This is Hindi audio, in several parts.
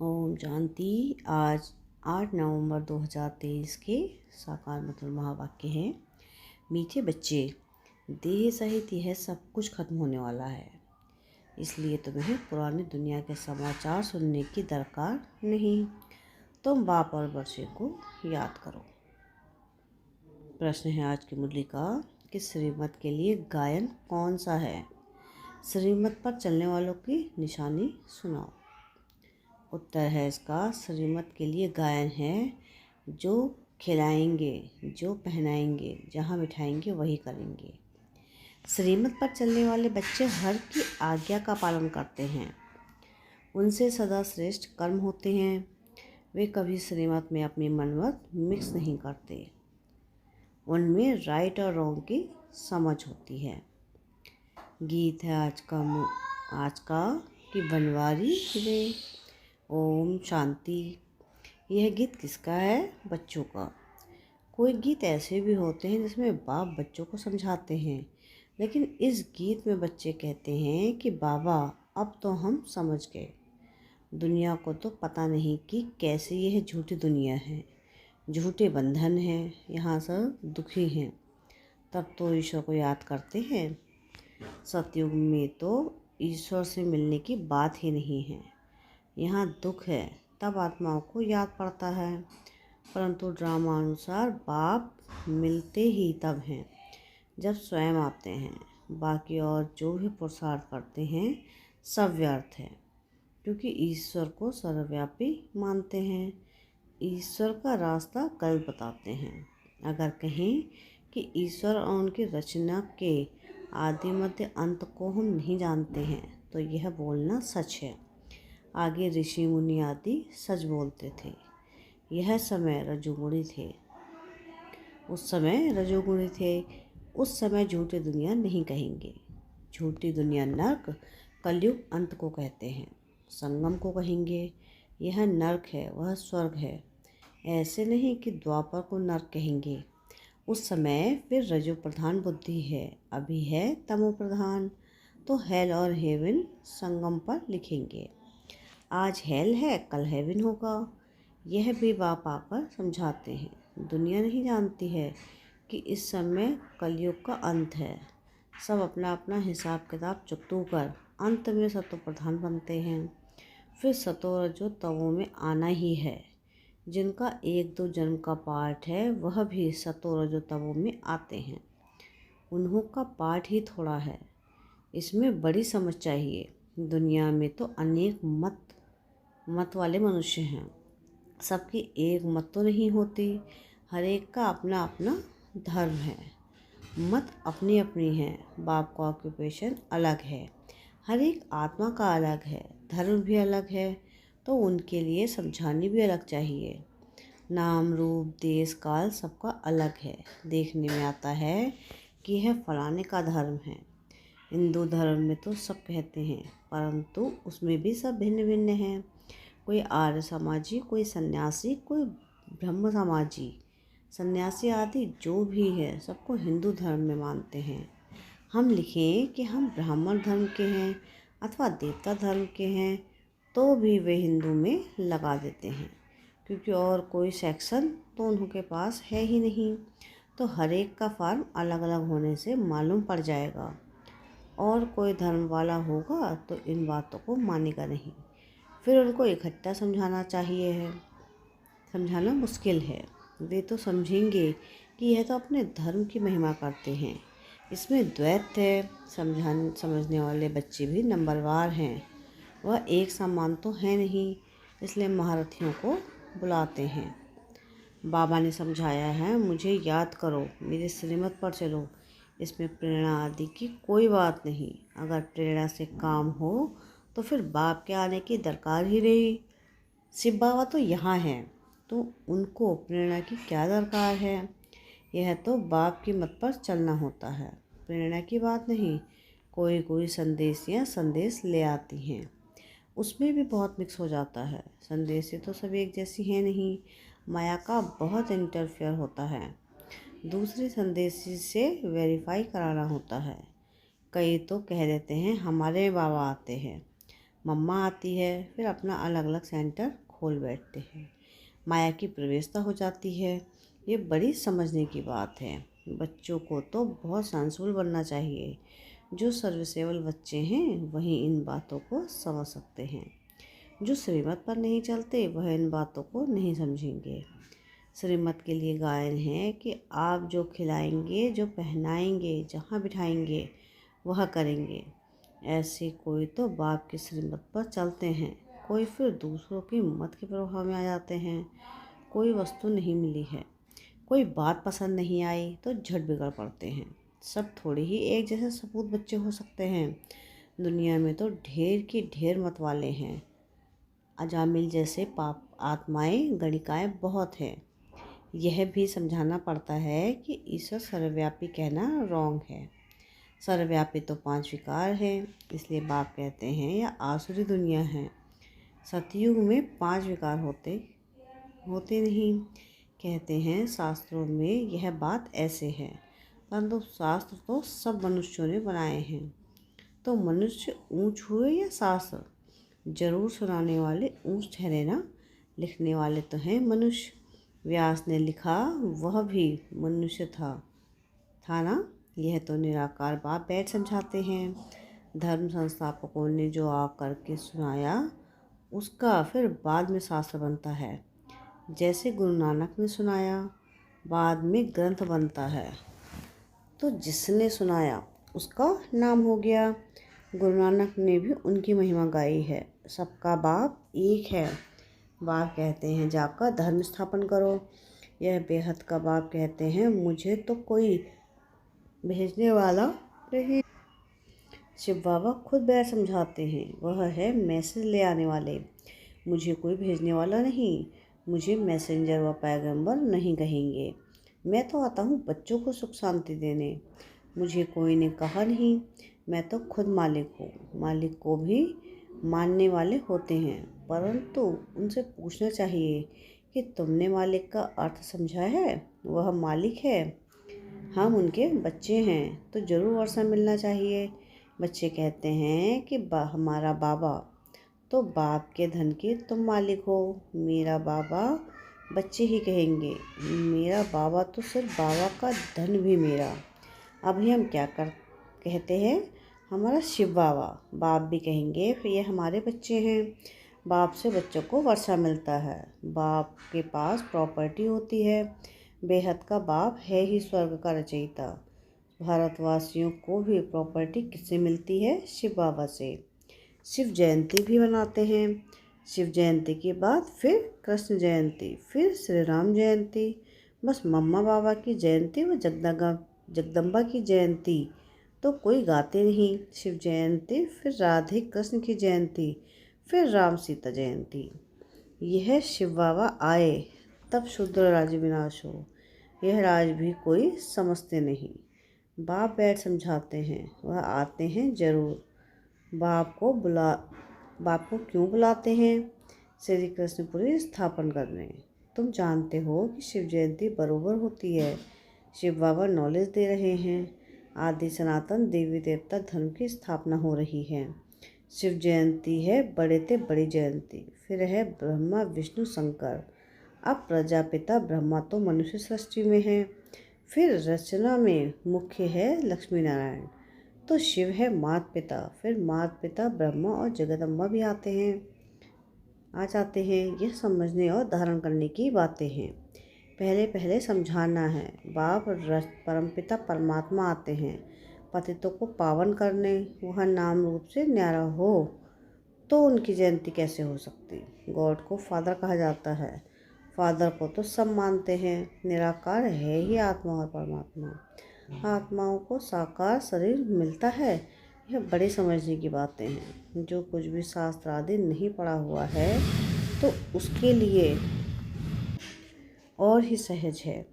ओम शांति। आज 8 नवंबर 2023 के साकार मतलब महावाक्य हैं। मीठे बच्चे, देह सहित यह सब कुछ खत्म होने वाला है, इसलिए तुम्हें पुरानी दुनिया के समाचार सुनने की दरकार नहीं। तुम बाप और बच्चे को याद करो। प्रश्न है आज की मुरली का कि श्रीमत के लिए गायन कौन सा है। श्रीमत पर चलने वालों की निशानी सुनाओ। उत्तर है इसका, श्रीमत के लिए गायन है जो खिलाएंगे, जो पहनाएंगे, जहाँ बिठाएंगे वही करेंगे। श्रीमत पर चलने वाले बच्चे हर की आज्ञा का पालन करते हैं, उनसे सदा श्रेष्ठ कर्म होते हैं। वे कभी श्रीमत में अपनी मनमत मिक्स नहीं करते, उनमें राइट और रॉन्ग की समझ होती है। गीत है आज का कि बनवारी रे। ओम शांति। यह गीत किसका है? बच्चों का। कोई गीत ऐसे भी होते हैं जिसमें बाप बच्चों को समझाते हैं, लेकिन इस गीत में बच्चे कहते हैं कि बाबा अब तो हम समझ गए। दुनिया को तो पता नहीं कि कैसे यह झूठी दुनिया है, झूठे बंधन हैं, यहाँ सब दुखी हैं। तब तो ईश्वर को याद करते हैं। सतयुग में तो ईश्वर से मिलने की बात ही नहीं है। यहाँ दुख है तब आत्माओं को याद पड़ता है, परंतु ड्रामा अनुसार बाप मिलते ही तब हैं जब स्वयं आते हैं। बाकी और जो भी पुरुषार्थ करते हैं सब व्यर्थ है, क्योंकि ईश्वर को सर्वव्यापी मानते हैं। ईश्वर का रास्ता गलत बताते हैं। अगर कहें कि ईश्वर और उनकी रचना के आदि मध्य अंत को हम नहीं जानते हैं तो यह बोलना सच है। आगे ऋषि मुनि आदि सच बोलते थे। यह समय रजोगुणी थे, उस समय झूठी दुनिया नहीं कहेंगे। झूठी दुनिया नर्क कलयुग अंत को कहते हैं, संगम को कहेंगे। यह नर्क है, वह स्वर्ग है। ऐसे नहीं कि द्वापर को नर्क कहेंगे, उस समय फिर रजो प्रधान बुद्धि है, अभी है तमो प्रधान। तो हेल और हेवन संगम पर लिखेंगे। आज हेल है, कल हेवन होगा। यह भी बाप आकर समझाते हैं। दुनिया नहीं जानती है कि इस समय कलयुग का अंत है। सब अपना अपना हिसाब किताब चुकतू कर अंत में सतो प्रधान बनते हैं। फिर सतो रजो तमो में आना ही है। जिनका 1-2 जन्म का पाठ है वह भी सतो रजो तमो में आते हैं। उन्हों का पाठ ही थोड़ा है, इसमें बड़ी समझ चाहिए। दुनिया में तो अनेक मत वाले मनुष्य हैं, सबकी एक मत तो नहीं होती। हर एक का अपना अपना धर्म है, मत अपनी अपनी है। बाप का ऑक्यूपेशन अलग है, हर एक आत्मा का अलग है, धर्म भी अलग है, तो उनके लिए समझानी भी अलग चाहिए। नाम रूप देश काल सबका अलग है। देखने में आता है कि यह फलाने का धर्म है। हिंदू धर्म में तो सब कहते हैं, परंतु उसमें भी सब भिन्न भिन्न हैं। कोई आर्य समाजी, कोई सन्यासी, कोई ब्रह्म समाजी, सन्यासी आदि जो भी है सबको हिंदू धर्म में मानते हैं। हम लिखें कि हम ब्राह्मण धर्म के हैं अथवा देवता धर्म के हैं तो भी वे हिंदू में लगा देते हैं, क्योंकि और कोई सेक्शन तो उनके पास है ही नहीं। तो हर एक का फॉर्म अलग अलग होने से मालूम पड़ जाएगा। और कोई धर्म वाला होगा तो इन बातों को मानेगा नहीं, फिर उनको इकट्ठा समझाना चाहिए है। समझाना मुश्किल है। वे तो समझेंगे कि यह तो अपने धर्म की महिमा करते हैं, इसमें द्वैत है। समझने वाले बच्चे भी नंबरवार हैं, वह एक समान तो है नहीं, इसलिए महारथियों को बुलाते हैं। बाबा ने समझाया है, मुझे याद करो, मेरे श्रीमत पर चलो। इसमें प्रेरणा आदि की कोई बात नहीं। अगर प्रेरणा से काम हो तो फिर बाप के आने की दरकार ही रही। शिव बाबा तो यहाँ हैं, तो उनको प्रेरणा की क्या दरकार है। यह तो बाप की मत पर चलना होता है, प्रेरणा की बात नहीं। कोई कोई संदेश ले आती हैं, उसमें भी बहुत मिक्स हो जाता है। संदेश से तो सब एक जैसी हैं नहीं, माया का बहुत इंटरफेयर होता है। दूसरे संदेशी से वेरीफाई कराना होता है। कई तो कह देते हैं हमारे बाबा आते हैं, मम्मा आती है, फिर अपना अलग अलग सेंटर खोल बैठते हैं। माया की प्रवेशता हो जाती है। ये बड़ी समझने की बात है। बच्चों को तो बहुत सेंसिबल बनना चाहिए। जो सर्विसेबल बच्चे हैं वही इन बातों को समझ सकते हैं। जो श्रीमत पर नहीं चलते वह इन बातों को नहीं समझेंगे। श्रीमत के लिए गायन है कि आप जो खिलाएंगे, जो पहनाएंगे, जहाँ बिठाएंगे वह करेंगे। ऐसे कोई तो बाप की श्रीमत पर चलते हैं, कोई फिर दूसरों की मत के प्रभाव में आ जाते हैं। कोई वस्तु नहीं मिली है, कोई बात पसंद नहीं आई तो झट बिगड़ पड़ते हैं। सब थोड़े ही एक जैसे सपूत बच्चे हो सकते हैं। दुनिया में तो ढेर की ढेर मत वाले हैं। अजामिल जैसे पाप आत्माएं गणिकाएं बहुत हैं। यह भी समझाना पड़ता है कि ईश्वर सर्वव्यापी कहना रॉन्ग है। सर्वव्यापी तो 5 विकार हैं, इसलिए बाप कहते हैं यह आसुरी दुनिया है। सतयुग में 5 विकार होते नहीं। कहते हैं शास्त्रों में यह बात ऐसे है, परंतु शास्त्र तो सब मनुष्यों ने बनाए हैं। तो मनुष्य ऊंच हुए या शास्त्र? जरूर सुनाने वाले ऊंच ठहरे ना। लिखने वाले तो हैं मनुष्य। व्यास ने लिखा वह भी मनुष्य था ना। यह तो निराकार बाप बैठ समझाते हैं। धर्म संस्थापकों ने जो आ करके सुनाया उसका फिर बाद में शास्त्र बनता है। जैसे गुरु नानक ने सुनाया, बाद में ग्रंथ बनता है। तो जिसने सुनाया उसका नाम हो गया। गुरु नानक ने भी उनकी महिमा गाई है। सबका बाप एक है। बाप कहते हैं जाकर धर्म स्थापन करो। यह बेहद का बाप कहते हैं मुझे तो कोई भेजने वाला नहीं। शिव बाबा खुद बैठ समझाते हैं, वह है मैसेज ले आने वाले। मुझे कोई भेजने वाला नहीं। मुझे मैसेंजर व पैगंबर नहीं कहेंगे। मैं तो आता हूँ बच्चों को सुख शांति देने। मुझे कोई ने कहा नहीं। मैं तो खुद मालिक हूँ। मालिक को भी मानने वाले होते हैं, परंतु उनसे पूछना चाहिए कि तुमने मालिक का अर्थ समझा है? वह मालिक है, हम उनके बच्चे हैं, तो ज़रूर वर्षा मिलना चाहिए। बच्चे कहते हैं कि हमारा बाबा, तो बाप के धन के तुम मालिक हो। मेरा बाबा, बच्चे ही कहेंगे मेरा बाबा तो सिर्फ बाबा का धन भी मेरा। अभी हम क्या कहते हैं? हमारा शिव बाबा। बाप भी कहेंगे फिर ये हमारे बच्चे हैं। बाप से बच्चों को वर्षा मिलता है। बाप के पास प्रॉपर्टी होती है। बेहद का बाप है ही स्वर्ग का रचयिता। भारतवासियों को भी प्रॉपर्टी किससे मिलती है? शिव बाबा से। शिव जयंती भी मनाते हैं। शिव जयंती के बाद फिर कृष्ण जयंती, फिर श्री राम जयंती। बस मम्मा बाबा की जयंती व जगदम्बा की जयंती तो कोई गाते नहीं। शिव जयंती, फिर राधे कृष्ण की जयंती, फिर राम सीता जयंती। यह शिव बाबा आए तब शूद्र राज विनाश हो। यह राज भी कोई समझते नहीं। बाप बैठ समझाते हैं, वह आते हैं जरूर। बाप को क्यों बुलाते हैं? श्री कृष्णपुरी स्थापन करने। तुम जानते हो कि शिव जयंती बरोबर होती है। शिव बाबा नॉलेज दे रहे हैं। आदि सनातन देवी देवता धर्म की स्थापना हो रही है। शिव जयंती है बड़े ते बड़ी जयंती। फिर है ब्रह्मा विष्णु शंकर। अब प्रजापिता ब्रह्मा तो मनुष्य सृष्टि में है। फिर रचना में मुख्य है लक्ष्मी नारायण। तो शिव है मात पिता। फिर मात पिता ब्रह्मा और जगदम्बा भी आ जाते हैं। यह समझने और धारण करने की बातें हैं। पहले समझाना है। बाप परमपिता परमात्मा आते हैं पतितों को पावन करने। वह नाम रूप से न्यारा हो तो उनकी जयंती कैसे हो सकती? गॉड को फादर कहा जाता है। फादर को तो सब मानते हैं। निराकार है ही आत्मा और परमात्मा। आत्माओं को साकार शरीर मिलता है। यह बड़े समझने की बातें हैं। जो कुछ भी शास्त्र आदि नहीं पढ़ा हुआ है तो उसके लिए और ही सहज है।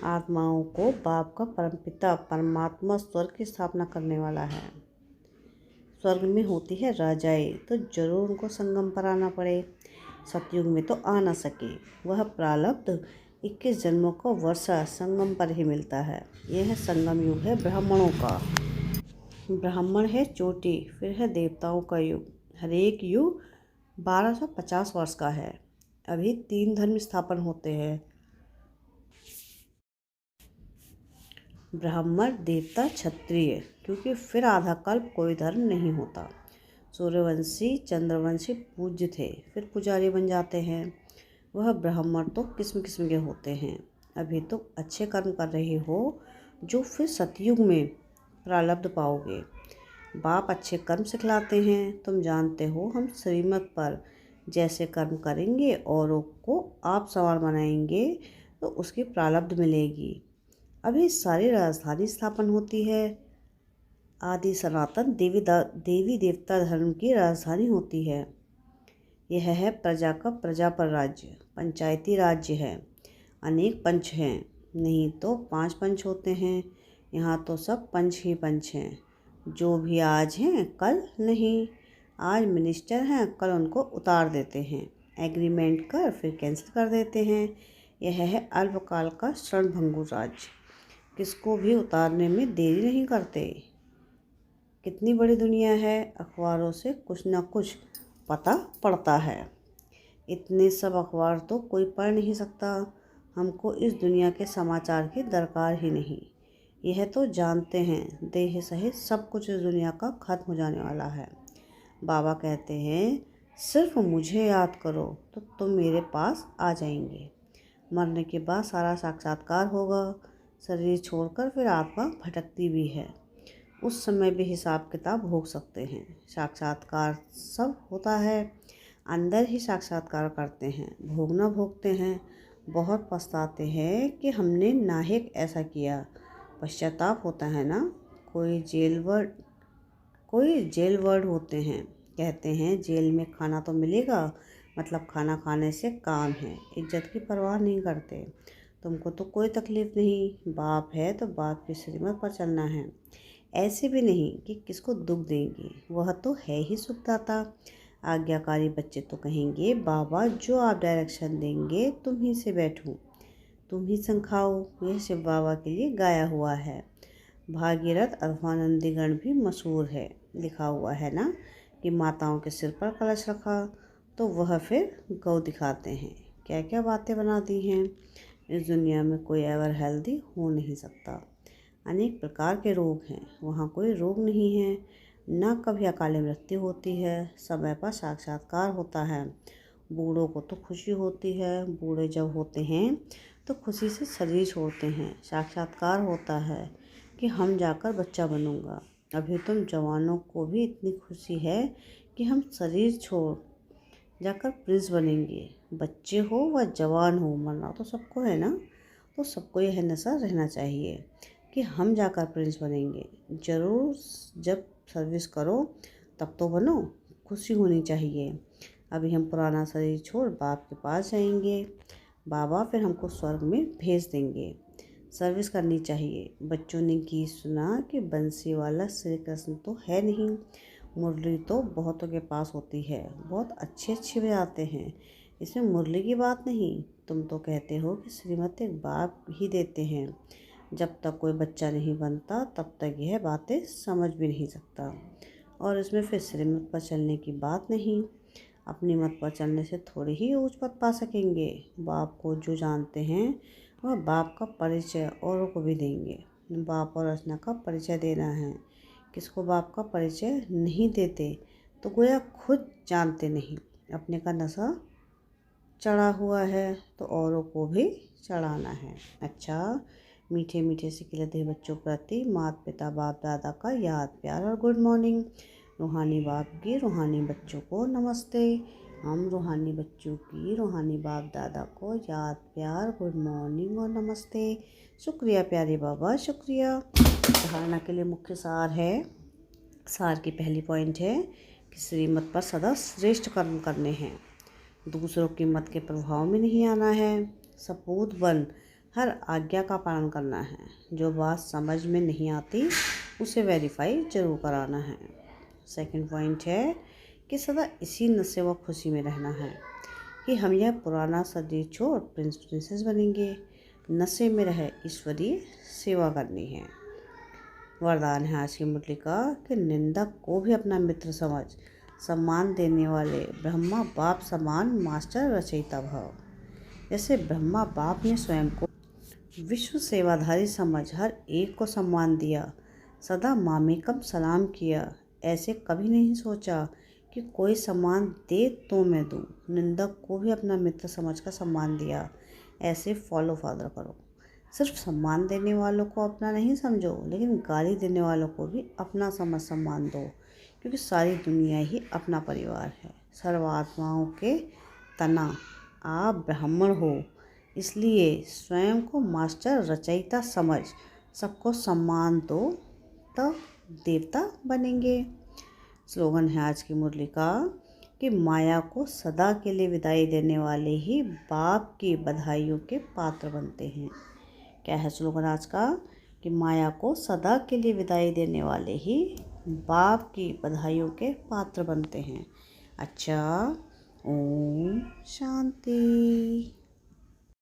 आत्माओं को बाप का परमपिता परमात्मा स्वर्ग की स्थापना करने वाला है। स्वर्ग में होती है राजाएं, तो जरूर उनको संगम पर आना पड़े। सतयुग में तो आ ना सके। वह प्रारब्ध 21 जन्मों का वर्षा संगम पर ही मिलता है। यह संगम युग है ब्राह्मणों का। ब्राह्मण है चोटी, फिर है देवताओं का युग। हर एक युग 1250 वर्ष का है। अभी 3 धर्म स्थापन होते हैं, ब्राह्मण, देवता, क्षत्रिय, क्योंकि फिर आधा कल्प कोई धर्म नहीं होता। सूर्यवंशी, चंद्रवंशी पूज्य थे, फिर पुजारी बन जाते हैं। वह ब्राह्मण तो किस्म किस्म के होते हैं। अभी तो अच्छे कर्म कर रहे हो जो फिर सतयुग में प्रारब्ध पाओगे। बाप अच्छे कर्म सिखलाते हैं। तुम जानते हो हम श्रीमत पर जैसे कर्म करेंगे औरों को आप सवार बनाएंगे तो उसकी प्रारब्ध मिलेगी। अभी सारी राजधानी स्थापन होती है। आदि सनातन देवी देवता धर्म की राजधानी होती है। यह है प्रजा का प्रजा पर राज्य, पंचायती राज्य है। अनेक पंच हैं, नहीं तो 5 पंच होते हैं। यहाँ तो सब पंच ही पंच हैं। जो भी आज हैं कल नहीं। आज मिनिस्टर हैं, कल उनको उतार देते हैं। एग्रीमेंट कर फिर कैंसिल कर देते हैं। यह है अल्पकाल का क्षणभंगुर राज्य। किसको भी उतारने में देरी नहीं करते। कितनी बड़ी दुनिया है, अखबारों से कुछ न कुछ पता पड़ता है। इतने सब अखबार तो कोई पढ़ नहीं सकता। हमको इस दुनिया के समाचार की दरकार ही नहीं। यह तो जानते हैं देह सहित सब कुछ इस दुनिया का खत्म हो जाने वाला है। बाबा कहते हैं सिर्फ मुझे याद करो तो तुम मेरे पास आ जाएंगे। मरने के बाद सारा साक्षात्कार होगा। शरीर छोड़कर फिर आत्मा भटकती भी है। उस समय भी हिसाब किताब भोग सकते हैं। साक्षात्कार सब होता है, अंदर ही साक्षात्कार करते हैं, भोगना भोगते हैं। बहुत पछताते हैं कि हमने नाहिक ऐसा किया। पश्चाताप होता है ना। कोई जेल वर्ड होते हैं, कहते हैं जेल में खाना तो मिलेगा, मतलब खाना खाने से काम है। इज्जत की परवाह नहीं करते। तुमको तो कोई तकलीफ नहीं। बाप है तो बाप की श्रीमत पर चलना है। ऐसे भी नहीं कि किसको दुख देंगे, वह तो है ही सुखदाता। आज्ञाकारी बच्चे तो कहेंगे बाबा जो आप डायरेक्शन देंगे तुम ही से बैठूं, तुम ही संखाओ। यह शिव बाबा के लिए गाया हुआ है। भागीरथ अध्वानंदीगण भी मशहूर है। लिखा हुआ है ना कि माताओं के सिर पर कलश रखा तो वह फिर गौ दिखाते हैं। क्या क्या बातें बना दी हैं। इस दुनिया में कोई एवर हेल्दी हो नहीं सकता। अनेक प्रकार के रोग हैं, वहाँ कोई रोग नहीं है। न कभी अकाल मृत्यु होती है, समय पर साक्षात्कार होता है। बूढ़ों को तो खुशी होती है। बूढ़े जब होते हैं तो खुशी से शरीर छोड़ते हैं। साक्षात्कार होता है कि हम जाकर बच्चा बनूंगा। अभी तुम जवानों को भी इतनी खुशी है कि हम शरीर छोड़ जाकर प्रिंस बनेंगे। बच्चे हो व जवान हो, मरना तो सबको है ना। तो सबको यह नशा रहना चाहिए कि हम जाकर प्रिंस बनेंगे। ज़रूर जब सर्विस करो तब तो बनो, खुशी होनी चाहिए। अभी हम पुराना शरीर छोड़ बाप के पास जाएंगे। बाबा फिर हमको स्वर्ग में भेज देंगे। सर्विस करनी चाहिए। बच्चों ने गीत सुना कि बंसी वाला श्री कृष्ण तो है नहीं। मुरली तो बहुतों के पास होती है, बहुत अच्छे अच्छे बजाते हैं। इसमें मुरली की बात नहीं। तुम तो कहते हो कि श्रीमत एक बाप ही देते हैं। जब तक कोई बच्चा नहीं बनता तब तक यह बातें समझ भी नहीं सकता। और इसमें फिर श्रीमत पर चलने की बात नहीं। अपनी मत पर चलने से थोड़ी ही ऊंच पद पा सकेंगे। बाप को जो जानते हैं वह बाप का परिचय औरों को भी देंगे। बाप और रचना का परिचय देना है। किसको बाप का परिचय नहीं देते तो गोया खुद जानते नहीं। अपने का नशा चढ़ा हुआ है तो औरों को भी चढ़ाना है। अच्छा, मीठे मीठे से खिलते बच्चों प्रति माता पिता बाप दादा का याद प्यार और गुड मॉर्निंग। रूहानी बाप की रूहानी बच्चों को नमस्ते। हम रूहानी बच्चों की रूहानी बाप दादा को याद प्यार गुड मॉर्निंग और नमस्ते। शुक्रिया प्यारे बाबा, शुक्रिया। धारणा के लिए मुख्य सार है। सार की पहली पॉइंट है कि श्रीमत पर सदा श्रेष्ठ कर्म करने हैं। दूसरों की मत के प्रभाव में नहीं आना है। सपूत बन हर आज्ञा का पालन करना है। जो बात समझ में नहीं आती उसे वेरीफाई जरूर कराना है। सेकंड पॉइंट है कि सदा इसी नशे व खुशी में रहना है कि हम यह पुराना शरीर छोड़ प्रिंस प्रिंसेस बनेंगे। नशे में रह ईश्वरीय सेवा करनी है। वरदान है आज की मुरली का कि निंदक को भी अपना मित्र समझ सम्मान देने वाले ब्रह्मा बाप समान मास्टर रचयिता भव। जैसे ब्रह्मा बाप ने स्वयं को विश्व सेवाधारी समझ हर एक को सम्मान दिया, सदा मामेकम सलाम किया, ऐसे कभी नहीं सोचा कि कोई सम्मान दे तो मैं दूँ। निंदक को भी अपना मित्र समझकर सम्मान दिया। ऐसे फॉलो फादर करो। सिर्फ सम्मान देने वालों को अपना नहीं समझो, लेकिन गाली देने वालों को भी अपना समझ सम्मान दो, क्योंकि सारी दुनिया ही अपना परिवार है। सर्वात्माओं के तना आप ब्राह्मण हो, इसलिए स्वयं को मास्टर रचयिता समझ सबको सम्मान दो, तब देवता बनेंगे। स्लोगन है आज की मुरली का कि माया को सदा के लिए विदाई देने वाले ही बाप की बधाइयों के पात्र बनते हैं। क्या है स्लोगन आज का? कि माया को सदा के लिए विदाई देने वाले ही बाप की बधाइयों के पात्र बनते हैं। अच्छा, ओम शांति।